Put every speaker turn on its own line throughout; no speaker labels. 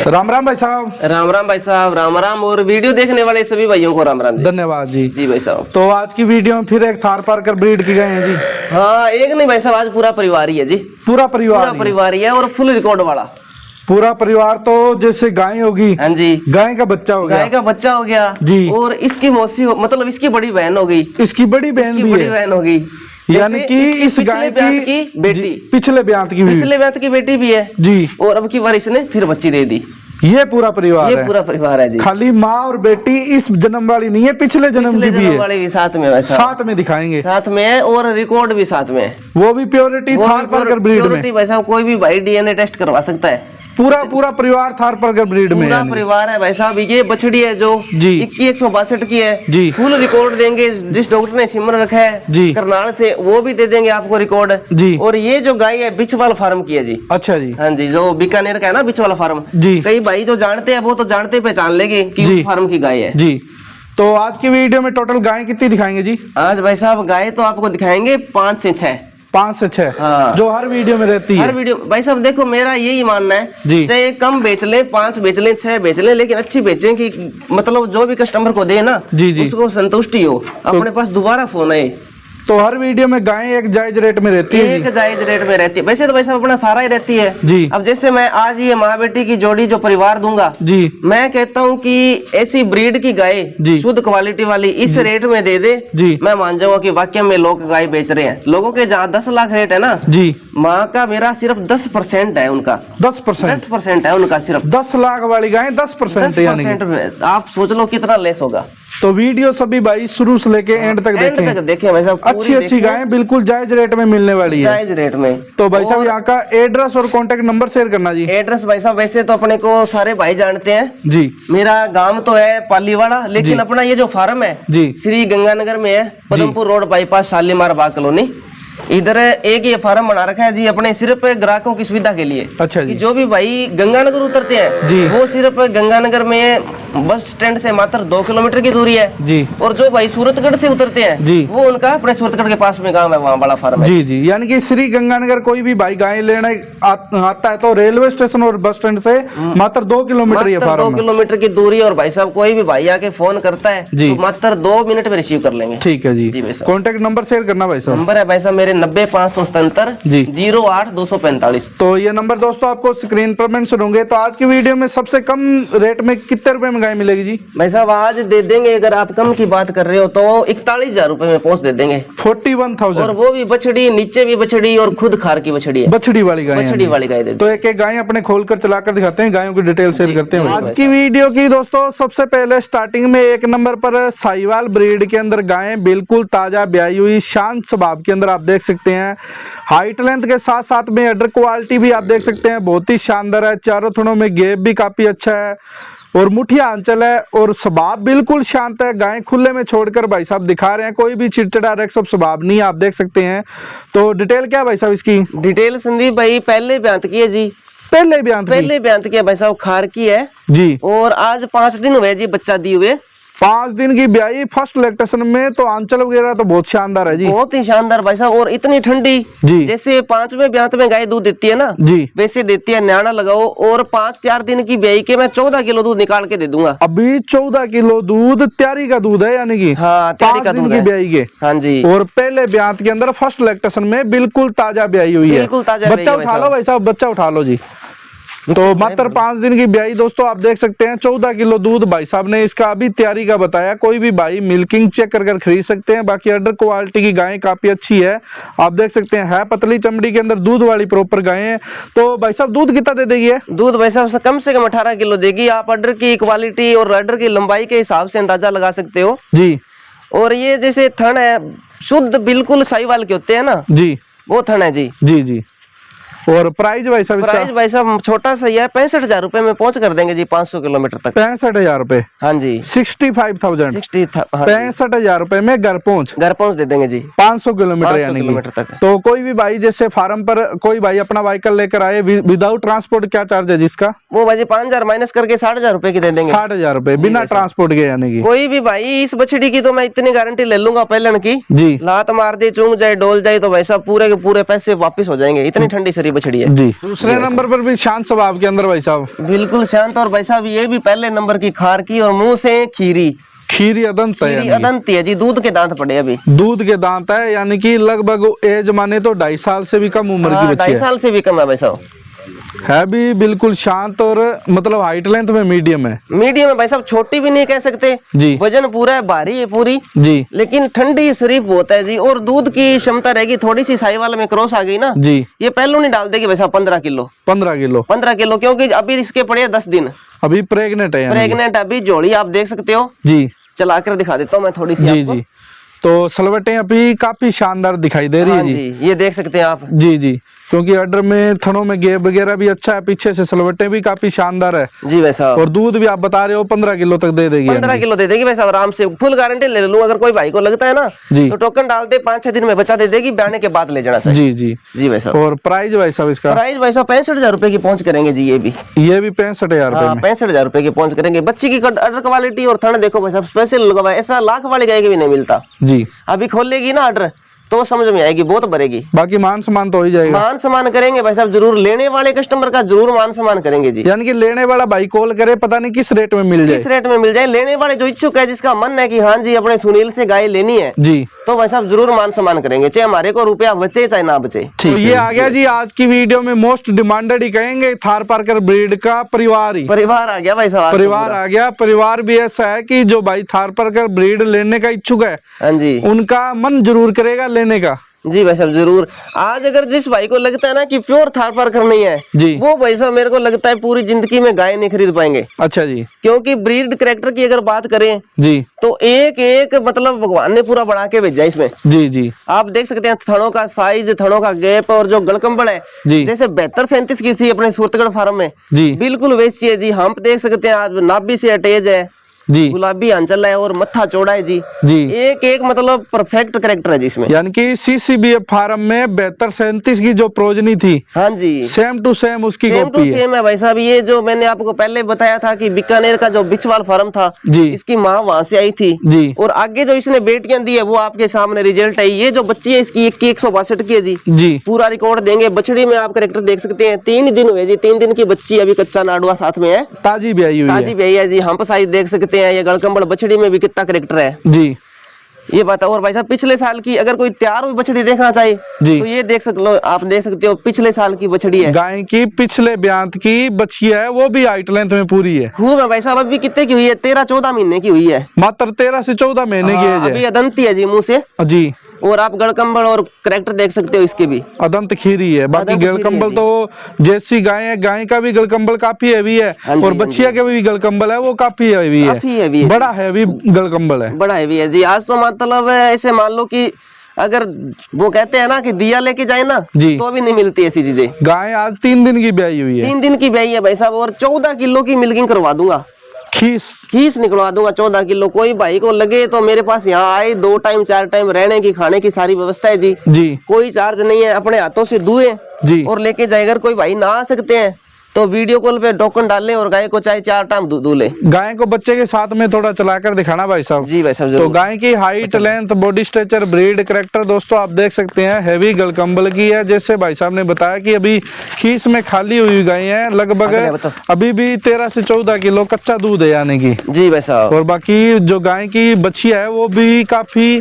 राम राम भाई साहब।
राम राम भाई साहब, राम राम। और वीडियो देखने वाले सभी भाइयों को राम राम जी।
धन्यवाद जी।
जी भाई साहब,
तो आज की वीडियो में फिर एक थार पारकर ब्रीड की गए हैं जी।
हाँ एक नहीं भाई साहब, आज पूरा परिवार ही है जी।
पूरा परिवार
ही है और फुल रिकॉर्ड वाला
पूरा परिवार। तो जैसे गाय होगी,
हाँ जी,
गाय का बच्चा हो गया,
गाय का बच्चा हो गया
जी।
और इसकी मौसी मतलब इसकी बड़ी बहन हो गई,
इसकी बड़ी बहन भी
बड़ी
है,
बहन हो गई।
यानी कि इस गाय
की बेटी,
पिछले ब्यात की
बेटी भी है
जी।
और अब की बार इसने फिर बच्ची दे दी।
ये पूरा परिवार है,
पूरा परिवार है जी।
खाली माँ और बेटी इस जन्म वाली नहीं है, पिछले जन्म की भी है।
वाली भी साथ में,
साथ में दिखाएंगे,
साथ में है और रिकॉर्ड भी साथ में है।
वो भी प्योरिटी थार पारकर ब्रीड में।
भाई साहब कोई भी भाई डीएनए टेस्ट करवा सकता है।
पूरा परिवार थार पारकर ब्रीड में,
पूरा परिवार है भाई साहब। ये बछड़ी है जो
जी
2162 की है
जी।
फुल रिकॉर्ड देंगे, जिस डॉक्टर ने सिमर रखा है
जी
करनाल से, वो भी दे देंगे आपको रिकॉर्ड
जी।
और ये जो गाय है बिचवाल फार्म की है जी।
अच्छा जी।
हाँ जी, जो बीकानेर का है ना बिचवाल फार्म
जी।
कई भाई जो जानते हैं वो तो जानते पहचान लेंगे कि फार्म की गाय है
जी। तो आज की वीडियो में टोटल गाय कितनी दिखाएंगे जी?
आज भाई साहब गाय तो आपको दिखाएंगे 5 से 6।
5 से 6
हाँ।
जो हर वीडियो में रहती है।
हर वीडियो भाई साहब देखो, मेरा यही मानना है
जी।
चाहे कम बेच ले, 5 बेच ले, 6 बेच ले, लेकिन अच्छी बेचें कि मतलब जो भी कस्टमर को दे ना
जी जी।
उसको संतुष्टि हो, अपने पास दोबारा फोन आए।
तो हर वीडियो में गाय एक जायज रेट में रहती है,
एक जायज रेट में रहती है। वैसे तो भाई साहब अपना सारा ही रहती है
जी।
अब जैसे मैं आज ये माँ बेटी की जोड़ी जो परिवार दूंगा
जी,
मैं कहता हूँ कि ऐसी ब्रीड की गाय
जी।
शुद्ध क्वालिटी वाली इस रेट में दे दे
जी।
मैं मान जाऊंगा कि वाकई में लोग गाय बेच रहे हैं। लोगों के जहाँ 10 लाख रेट है ना
जी,
माँ का मेरा सिर्फ 10% है उनका।
10%
है उनका सिर्फ।
10 लाख वाली गाय 10% यानी कि।
में आप सोच लो कितना लेस होगा।
तो वीडियो सभी भाई शुरू से लेके एंड तक
देखें भाई साहब।
अच्छी गाय बिल्कुल जायज रेट में मिलने वाली है,
जायज रेट में।
तो भाई साहब यहाँ का एड्रेस और कॉन्टेक्ट नंबर शेयर करना जी।
एड्रेस भाई साहब वैसे तो अपने को सारे भाई जानते हैं
जी।
मेरा गांव तो है पालीवाड़ा, लेकिन अपना ये जो फार्म है
जी
श्री गंगानगर में है, पदमपुर रोड बाईपास शालीमार बाग कॉलोनी। इधर एक ये फार्म बना रखा है जी अपने सिर्फ ग्राहकों की सुविधा के लिए।
अच्छा जी।
कि जो भी भाई गंगानगर उतरते हैं
जी।
वो सिर्फ गंगानगर में बस स्टैंड से मात्र 2 किलोमीटर की दूरी है जी। और जो भाई सूरतगढ़ से उतरते हैं जी वो उनका अपने सूरतगढ़ के पास में गांव है, वहाँ बड़ा फार्म है
जी जी। यानी कि श्री गंगानगर कोई भी भाई गाय लेने आता है तो रेलवे स्टेशन और बस स्टैंड से मात्र 2 किलोमीटर ये फार्म
2 किलोमीटर की दूरी। और भाई साहब कोई भी भाई आके फोन करता है तो मात्र 2 मिनट में रिसीव कर लेंगे।
ठीक है जी। कॉन्टेक्ट नंबर शेयर करना भाई साहब।
नंबर है भाई साहब मेरे 90-577 08-245।
तो ये नंबर दोस्तों आपको स्क्रीन पर मेंशन होंगे। तो आज की वीडियो में सबसे कम रेट में कितने रुपए में गाय मिलेगी जी?
भाई साहब आज दे देंगे, अगर आप कम की बात कर रहे हो तो 41,000 रुपए में पहुंच दे देंगे।
41,000
और वो भी बछड़ी, नीचे भी बछड़ी और खुद खार की बछड़ी है।
बछड़ी वाली गाय,
बछड़ी वाली गाय दे।
तो एक एक गाय अपने खोलकर चलाकर दिखाते हैं, गायों की डिटेल शेयर करते हैं। आज की वीडियो की दोस्तों सबसे पहले स्टार्टिंग में 1 नंबर पर साहिवाल ब्रीड के अंदर गाय बिल्कुल ताजा ब्याई हुई शांत स्वभाव के अंदर आप देख सकते हैं। हाइट लेंथ के साथ साथ में अडर क्वालिटी भी आप देख सकते हैं, बहुत ही शानदार है। चारों थनों में गैप भी काफी अच्छा है और मुठिया आंचल है और स्वभाव बिल्कुल शांत है। गाय खुले में छोड़कर भाई साहब दिखा रहे हैं, कोई भी चिड़चिड़ा रेक्सअप स्वभाव नहीं, आप देख सकते हैं। तो डिटेल क्या है भाई साहब इसकी? डिटेल
संदीप भाई पहले ब्यांत की है जी,
पहले ब्यांत
की है भाई साहब, खार की है
जी।
और आज 5 दिन हुए जी बच्चा दिए हुए।
5 दिन की ब्याई फर्स्ट लैक्टेशन में, तो आंचल वगैरह तो बहुत शानदार है जी,
बहुत ही शानदार भाई साहब। और इतनी ठंडी जी, जैसे 5वें ब्यांत में गाय दूध देती है ना जी वैसे देती है। न्याणा लगाओ और 5-4 दिन की ब्याई के मैं 14 किलो दूध निकाल के दे दूंगा।
अभी 14 किलो दूध तैयारी का दूध है, यानी कि
हाँ तैयारी का दूध है
ब्याई के।
हाँ जी।
और पहले ब्यांत के अंदर फर्स्ट लैक्टेशन में बिल्कुल ताजा ब्याई हुई है,
बिल्कुल ताजा।
बच्चा उठा लो भाई साहब, बच्चा उठा लो जी। तो मात्र 5 दिन की ब्याई दोस्तों आप देख सकते हैं। 14 किलो दूध भाई साहब ने इसका अभी तैयारी का बताया। कोई भी भाई मिल्किंग चेक कर खरीद सकते हैं। बाकी अडर क्वालिटी की गाय काफी अच्छी है, आप देख सकते हैं। है पतली चमड़ी के अंदर दूध वाली प्रॉपर गाय है। तो भाई साहब दूध कितना दे देगी?
दूध भाई साहब कम से कम 18 किलो देगी। आप अडर की क्वालिटी और अडर की लंबाई के हिसाब से अंदाजा लगा सकते हो
जी।
और ये जैसे थन है शुद्ध बिल्कुल साहिवाल के होते हैं ना जी, वो थन है जी।
जी जी। और प्राइस भाई साहब?
प्राइस भाई साहब छोटा सा ही है, 65,000 रुपए में पहुंच कर देंगे जी 500 किलोमीटर तक।
65,000 रुपए?
हाँ जी।
65,000 65,000 रुपए में घर पहुंच दे
देंगे जी
500 किलोमीटर तक। तो कोई भी भाई जैसे फार्म पर कोई भाई अपना व्हीकल लेकर आए विदाउट ट्रांसपोर्ट, क्या चार्ज है जिसका?
वो भाई 5,000 माइनस करके 60,000 रुपए की दे देंगे।
60,000 रुपए बिना ट्रांसपोर्ट के, यानी कि
कोई भी भाई इस बछड़ी की तो मैं इतनी गारंटी ले लूंगा पहलन की जी, लात मार दे चूंग जाए डोल जाए तो भाई साहब पूरे के पूरे पैसे वापिस हो जाएंगे। इतनी ठंडी शरीर बछड़ी है
जी। दूसरे नंबर पर भी शांत स्वभाव के अंदर भाई साहब,
बिल्कुल शांत। और भाई साहब ये भी पहले नंबर की खार की और मुंह से खीरी
अदंत है,
खीरी अदंत है जी। दूध के दांत पड़े अभी,
दूध के दांत है, यानी कि लगभग एज माने तो 2.5 साल से भी कम उम्र की बच्ची है।
2.5 साल से भी कम है भाई साहब।
है भी बिल्कुल शांत और मतलब हाइट लेंथ में मीडियम है।
मीडियम है भाई साहब, छोटी भी नहीं कह सकते
जी।
वजन पूरा है, भारी है पूरी
जी,
लेकिन ठंडी शरीफ बहुत है जी। और दूध की क्षमता रहेगी, थोड़ी सी साहिवाल में क्रॉस आ गई ना
जी,
ये पहलू नहीं डाल देगी भाई साहब। 15 किलो
15 किलो,
क्योंकि अभी इसके पड़े 10 दिन,
अभी प्रेग्नेंट है,
प्रेग्नेंट अभी। जोड़ी आप देख सकते हो
जी,
चला कर दिखा देता हूँ मैं थोड़ी सी
जी
आपको।
जी। तो सलवटें अभी काफी शानदार दिखाई दे रही है
हाँ
जी।
जी, ये देख सकते हैं आप।
जी जी, क्योंकि अडर में थनों में गैप वगैरह भी अच्छा है, पीछे से सलवटें भी काफी शानदार है
जी भाई साहब।
और दूध भी आप बता रहे हो 15 किलो तक दे देगी।
15 किलो दे देगी भाई साहब आराम से, फुल गारंटी ले लूं। अगर कोई भाई को लगता है ना
जी,
तो टोकन डाल दे, 5-6 दिन में बच्चा दे देगी, ब्याने के बाद ले जाना चाहिए।
जी जी
जी भाई साहब।
और प्राइस भाई साहब इसका?
प्राइस भाई साहब 65,000 रुपए की पहुंच करेंगे जी। ये भी
65,000 रुपए में।
65,000 रुपए की पहुंच करेंगे। बच्ची की अडर क्वालिटी और थन देखो भाई साहब, स्पेशल लगा हुआ है, ऐसा लाख वाली गाय के भी नहीं मिलता
जी।
अभी खोलेगी ना अडर तो समझ में आएगी, बहुत भरेगी।
बाकी मान सम्मान तो हो ही जाएगा।
मान सम्मान करेंगे भाई साहब जरूर, लेने वाले कस्टमर का जरूर मान सम्मान करेंगे जी।
यानी कि लेने वाला भाई कॉल करे, पता नहीं किस रेट में मिल जाए,
किस रेट में मिल जाए। लेने वाले जो इच्छुक है, जिसका मन है कि हाँ जी अपने सुनील से गाय लेनी है
जी,
तो भाई साहब जरूर मान सम्मान करेंगे, चाहे हमारे को रुपया बचे चाहे ना बचे।
तो ये आ गया जी आज की वीडियो में मोस्ट डिमांडेड ही कहेंगे, थार पार्कर ब्रीड का परिवार ही
परिवार आ गया भाई साहब।
परिवार आ गया। परिवार भी ऐसा है कि जो भाई थार पार्कर ब्रीड लेने का इच्छुक है,
हाँ जी,
उनका मन जरूर करेगा लेने का।
जी भाई साहब जरूर। आज अगर जिस भाई को लगता है ना कि प्योर थार पार्कर नहीं है
जी,
वो भाई साहब मेरे को लगता है पूरी जिंदगी में गाय नहीं खरीद पाएंगे।
अच्छा जी।
क्योंकि ब्रीड कैरेक्टर की अगर बात करें
जी,
तो एक एक मतलब भगवान ने पूरा बढ़ा के भेजा इसमें।
जी जी,
आप देख सकते हैं थनों का साइज, थनों का गैप और जो गलकंबल है
जी,
जैसे 72-37 की थी अपने सूरतगढ़ फार्म में
जी,
बिल्कुल वैसी है जी। हम देख सकते हैं आज नाभि से अटैच है
जी,
गुलाबी आंचल है और मत्था चौड़ा है जी।
जी,
एक एक मतलब परफेक्ट कैरेक्टर है जी इसमें।
यानी कि सीसीबीएफ फार्म में 72-37 की जो प्रोजनी थी,
हाँ जी,
सेम टू सेम उसकी
सेम टू
कॉपी है।
सेम है भाई साहब। ये जो मैंने आपको पहले बताया था कि बीकानेर का जो बिचवाल फार्म था
जी,
इसकी माँ वहां से आई थी
जी,
और आगे जो इसने बेटियां दी है वो आपके सामने रिजल्ट है। ये जो बच्ची है इसकी 162 की है जी।
जी,
पूरा रिकॉर्ड देंगे। बछड़ी में आप कैरेक्टर देख सकते हैं, 3 दिन हुए जी, 3 दिन की बच्ची अभी कच्चा नाडुआ साथ में है,
ताजी भी आई हुई है।
ताजी भी है जी। हम साइज देख सकते हैं, ये गलकंबल बछड़ी में भी कितना कैरेक्टर है
जी,
ये बात। और भाई साहब पिछले साल की अगर कोई तैयार हुई बछड़ी देखना चाहिए
जी,
तो ये देख सकते, आप देख सकते हो पिछले साल की बछड़ी है।
गाय की पिछले ब्यांत की बच्ची है, वो भी हाइट लेंथ में पूरी है।
खूब है भाई साहब। अभी कितने की हुई है? 13-14 महीने की हुई है,
मात्र 13 से 14 महीने की एज
अभी
है।
अदंती है जी मुंह से।
जी,
और आप गलकंबल और कैरेक्टर देख सकते हो इसके भी,
अदंत खीरी है। बाकी
अदंत खीरी है
गलकंबल
जी।
तो जैसी गाय है, गाय का भी गलकंबल काफी हैवी है
हाँ जी,
और
हाँ
बच्चिया
जी।
का भी गलकंबल है, वो काफी हैवी है,
काफी हैवी है,
बड़ा हैवी गलकंबल है।
बड़ा हैवी है जी। आज तो मतलब ऐसे मान लो कि अगर वो कहते हैं ना कि दिया लेके जाए ना
जी,
तो भी नहीं मिलती ऐसी चीजें।
गाय आज 3 दिन की ब्याई हुई है,
3 दिन की ब्याई है भाई साहब और 14 किलो की मिल्किंग करवा दूंगा, खीस निकलवा दूंगा 14 किलो। कोई भाई को लगे तो मेरे पास यहाँ आए, 2 टाइम 4 टाइम रहने की खाने की सारी व्यवस्था है जी।
जी,
कोई चार्ज नहीं है, अपने हाथों से दुए
जी,
और लेके जाए। अगर कोई भाई ना आ सकते हैं तो वीडियो कॉल पे टोकन डाल लें और गाय को चाहे 4 टाइम दूध ले।
गाय को बच्चे के साथ में थोड़ा चलाकर दिखाना भाई साहब।
जी भाई साहब
तो
जरूर।
गाय की height, length, body structure, breed, character दोस्तों आप देख सकते हैं, हैवी गलकंबल की है। जैसे भाई साहब ने बताया कि अभी खीस में खाली हुई गाय है, लगभग अभी भी 13 से 14 किलो कच्चा दूध है यानी कि।
जी भाई साहब।
और बाकी जो गाय की बच्ची है वो भी काफी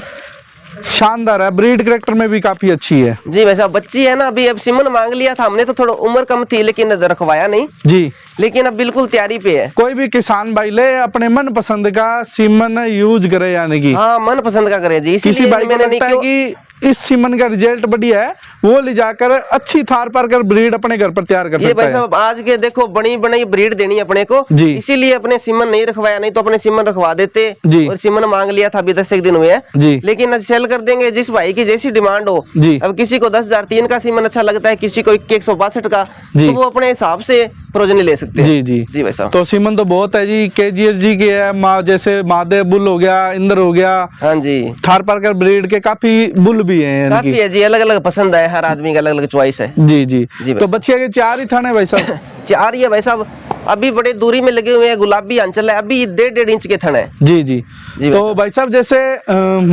शानदार है, ब्रीड कैरेक्टर में भी काफी अच्छी है।
जी भाई साहब बच्ची है ना अभी। अब सिमन मांग लिया था हमने तो थोड़ा उम्र कम थी लेकिन रखवाया नहीं
जी,
लेकिन अब बिल्कुल तैयारी पे है।
कोई भी किसान भाई ले अपने मन पसंद का सीमन यूज करे यानी कि।
हाँ मन पसंद का करे जी।
किसी भाई को लगता है कि इस सीमन का रिजल्ट बढ़िया है, वो ले जाकर अच्छी थार पार्कर ब्रीड अपने घर पर तैयार कर सकता है।
ये भाई साहब आज के देखो बनी बनाई ब्रीड देनी है अपने को
जी,
इसीलिए अपने सीमन नहीं रखवाया, नहीं तो अपने सीमन रखवा देते
जी।
और सीमन मांग लिया था अभी 10 दिन हुए हैं
जी,
लेकिन सेल कर देंगे जिस भाई की जैसी डिमांड हो
जी।
अब किसी को 10,003 का सीमन अच्छा लगता है, किसी को 162 का,
जी।
तो वो अपने हिसाब से प्रोजनी ले सकते हैं।
जी जी
जी भाई साहब।
तो सीमन तो बहुत है जी, KGSG के है, जैसे महादेव बुल हो गया, इंद्र हो गया,
हाँ जी
थार पार्कर ब्रीड के काफी बुल भी हैं यानी
काफी
कि।
है जी, अलग अलग पसंद है, हर आदमी का अलग अलग चॉइस है।
जी जी
जी भाई
तो बच्चिया के 4 ही थाने भाई साहब।
4 ही है भाई साहब। अभी बड़े दूरी में लगे हुए हैं, गुलाबी आंचल है, अभी 1.5 इंच के थन है।
जी जी तो भाई साहब जैसे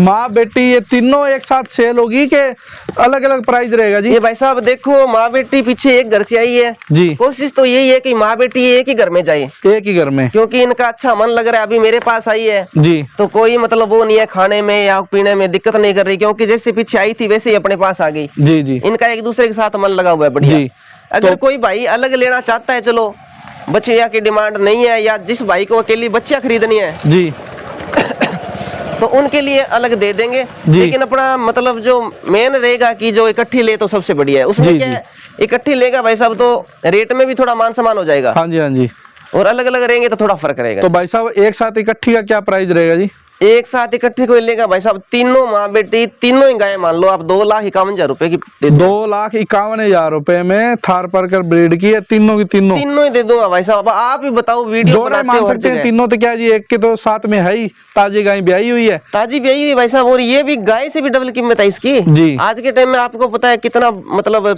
माँ बेटी ये तीनों एक साथ सेल होगी कि अलग अलग प्राइस रहेगा जी?
ये भाई साहब देखो माँ बेटी पीछे एक घर से आई है
जी,
कोशिश तो यही है कि माँ बेटी एक ही घर में जाए,
एक ही घर में,
क्योंकि इनका अच्छा मन लग रहा है। अभी मेरे पास आई है
जी,
तो कोई मतलब वो नहीं है, खाने में या पीने में दिक्कत नहीं कर रही, क्योंकि जैसे पीछे आई थी वैसे ही अपने पास आ गई।
जी जी
इनका एक दूसरे के साथ मन लगा हुआ है बढ़िया।
जी।
अगर कोई भाई अलग लेना चाहता है, चलो बच्चिया की डिमांड नहीं है, या जिस भाई को अकेली बच्चियां खरीदनी है
जी
तो उनके लिए अलग दे देंगे, लेकिन अपना मतलब जो मेन रहेगा कि जो इकट्ठी ले तो सबसे बढ़िया है। उसमें क्या है, इकट्ठी लेगा भाई साहब तो रेट में भी थोड़ा मान सम्मान हो जाएगा।
हाँ जी हाँ जी।
और अलग अलग रहेंगे तो थोड़ा फर्क रहेगा।
तो भाई साहब एक साथ इकट्ठी का क्या प्राइस रहेगा जी?
एक साथ इकट्ठी कोई लेगा भाई साहब, तीनों माँ बेटी तीनों ही गाय मान लो आप 2,51,000 रुपए की दे दो।
2,51,000 रुपए में थार परकर ब्रीड की है, तीनों की तीनों
ही दे दूंगा भाई साहब। आप ही बताओ, वीडियो
जोड़े मान सकते हैं तीनों तो क्या जी? एक के तो साथ में है ही, ताजी गाय ब्याई हुई है,
ताजी ब्याई हुई भाई साहब, और ये भी गाय से भी डबल कीमत है इसकी
जी।
आज के टाइम में आपको पता है कितना मतलब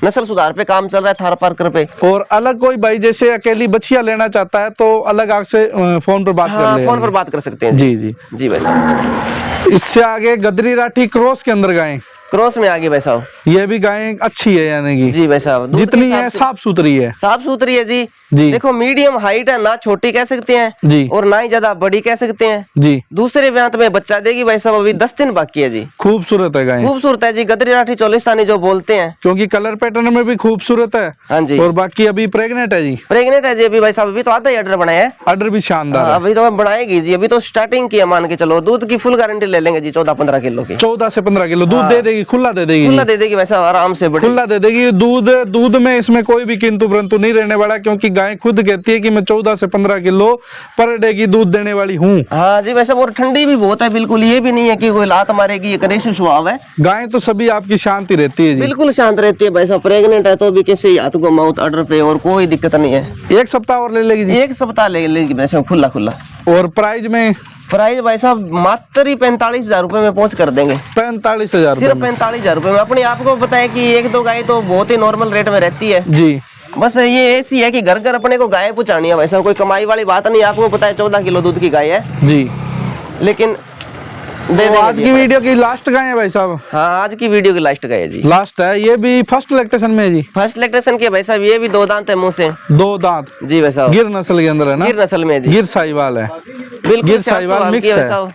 नस्ल सुधार पे काम चल रहा है थार पारकर पे।
और अलग कोई भाई जैसे अकेली बच्चियां लेना चाहता है तो अलग आपसे फोन पर बात कर लेगा।
फोन पर बात कर सकते हैं
जी जी
जी भाई साहब।
इससे आगे गदरी राठी क्रॉस के अंदर गाय,
क्रॉस में आगे भाई साहब,
ये भी गाय अच्छी है यानी कि
जी भाई साहब,
जितनी है साफ सुथरी है,
साफ सुथरी है जी।
जी
देखो मीडियम हाइट है, ना छोटी कह सकते हैं
जी,
और ना ही ज्यादा बड़ी कह सकते हैं
जी।
दूसरे ब्यांत में बच्चा देगी भाई साहब, अभी 10 दिन बाकी है जी।
खूबसूरत है गाय,
खूबसूरत है जी, गदरी राठी चोलिस्तानी जो बोलते हैं,
क्योंकि कलर पैटर्न में भी खूबसूरत है।
हाँ जी।
और बाकी अभी प्रेग्नेंट है जी?
प्रेग्नेंट है जी अभी भाई साहब, अभी तो आधा ही ऑर्डर बनाया है,
ऑर्डर भी शानदार है।
अभी तो बनाएगी जी, अभी तो स्टार्टिंग की है मान के चलो। दूध की फुल गारंटी ले लेंगे जी, 14-15 किलो की।
14 से 15 किलो दूध दे देगी, खुला दे देगी,
खुला दे देगी भाई साहब, आराम से
खुला दे देगी दूध में इसमें कोई भी किंतु परंतु नहीं रहने वाला, क्योंकि गाय खुद कहती है कि मैं 14 से 15 किलो पर डे की दूध देने वाली हूँ।
हाँ जी वैसे, और ठंडी भी बहुत है, बिल्कुल ये भी नहीं है कि कोई लात मारेगी, एक रेशु स्वभाव है।
गाय तो सभी आपकी शांति रहती है जी,
बिल्कुल शांत रहती है भाई साहब। प्रेग्नेंट है तो भी कैसे हाथ को माउथ ऑर्डर पे, और कोई दिक्कत नहीं है।
एक सप्ताह और ले लेगी जी?
एक सप्ताह ले लेगी भाई साहब, खुला खुला।
और प्राइस में?
प्राइस भाई साहब मात्र ही 45,000 रुपए में पहुंच कर देंगे।
45,000
सिर्फ 45,000 रुपए में। अपने आपको पता है कि एक दो गाय तो बहुत ही नॉर्मल रेट में रहती है
जी,
बस ये ऐसी है कि घर घर अपने को गाय पहुंचानी है भाई साहब, कोई कमाई वाली बात नहीं। आपको पता है 14 किलो दूध की गाय है
जी,
लेकिन
तो आज की वीडियो की लास्ट गाय है भाई साहब?
हाँ आज की वीडियो की लास्ट गाय है जी,
लास्ट है। ये भी फर्स्ट लैक्टेशन में है जी?
फर्स्ट लैक्टेशन की भाई साहब, ये भी 2 दांत है मुंह से।
2 दांत
जी भाई साहब,
गिर नस्ल के अंदर है ना?
गिर नस्ल में जी,
गिर साहिवाल है,
बिल्कुल
गिर साहिवाल मिक्स है,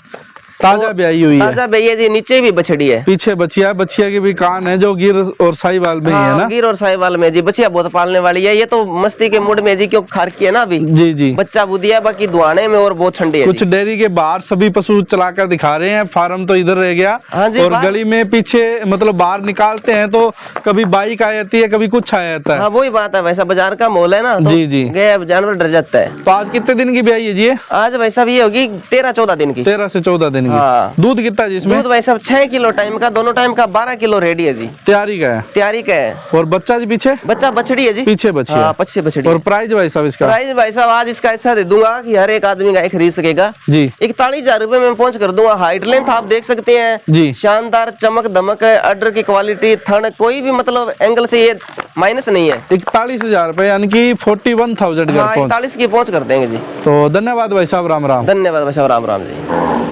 ताजा ब्याई हुई है,
ताजा ब्याई है जी। नीचे भी बछड़ी है,
पीछे बछिया, बछिया के भी कान है जो गिर और साहिवाल में ही है ना?
गिर और साहिवाल में जी। बछिया बहुत पालने वाली है, ये तो मस्ती के मूड में जी, क्यों खार की है ना अभी।
जी जी,
बच्चा बुधिया, बाकी दुआने में और बहुत ठंडी है।
कुछ डेयरी के बाहर सभी पशु चलाकर दिखा रहे हैं, फार्म तो इधर रह गया।
हाँ जी,
और गली में पीछे मतलब बाहर निकालते हैं तो कभी बाइक आ जाती है, कभी कुछ आ जाता है।
हाँ वही बात है, वैसा बाजार का मोल है ना, तो
जी जी,
गया जानवर डर जाता है।
तो आज कितने दिन की ब्याई है जी?
आज भाई साहब ये होगी 13-14 दिन की।
13 से 14 दिन की।
हाँ।
दूध कितना है जी इसमें?
दूध भाई साहब 6 किलो टाइम का, दोनों टाइम का 12 किलो रेडी है जी।
तैयारी का है?
तैयारी का है।
और बच्चा जी पीछे?
बच्चा बछड़ी है जी,
पीछे बच्ची।
हाँ पीछे बछड़ी।
और प्राइस भाई साहब इसका?
प्राइस भाई साहब आज इसका ऐसा दे दूंगा कि हर एक आदमी गाय खरीद सकेगा
जी।
41,000 रुपए में पहुंच कर दूंगा। हाइट लेंथ आप देख सकते हैं
जी,
शानदार, चमक दमक है, ऑर्डर की क्वालिटी, थन कोई भी मतलब एंगल से ये माइनस नहीं है।
41,000 रुपए यानी कि 41,000
हाँ 41 की पहुंच कर देंगे जी।
तो धन्यवाद भाई साहब, राम राम।
धन्यवाद भाई साहब, राम राम जी।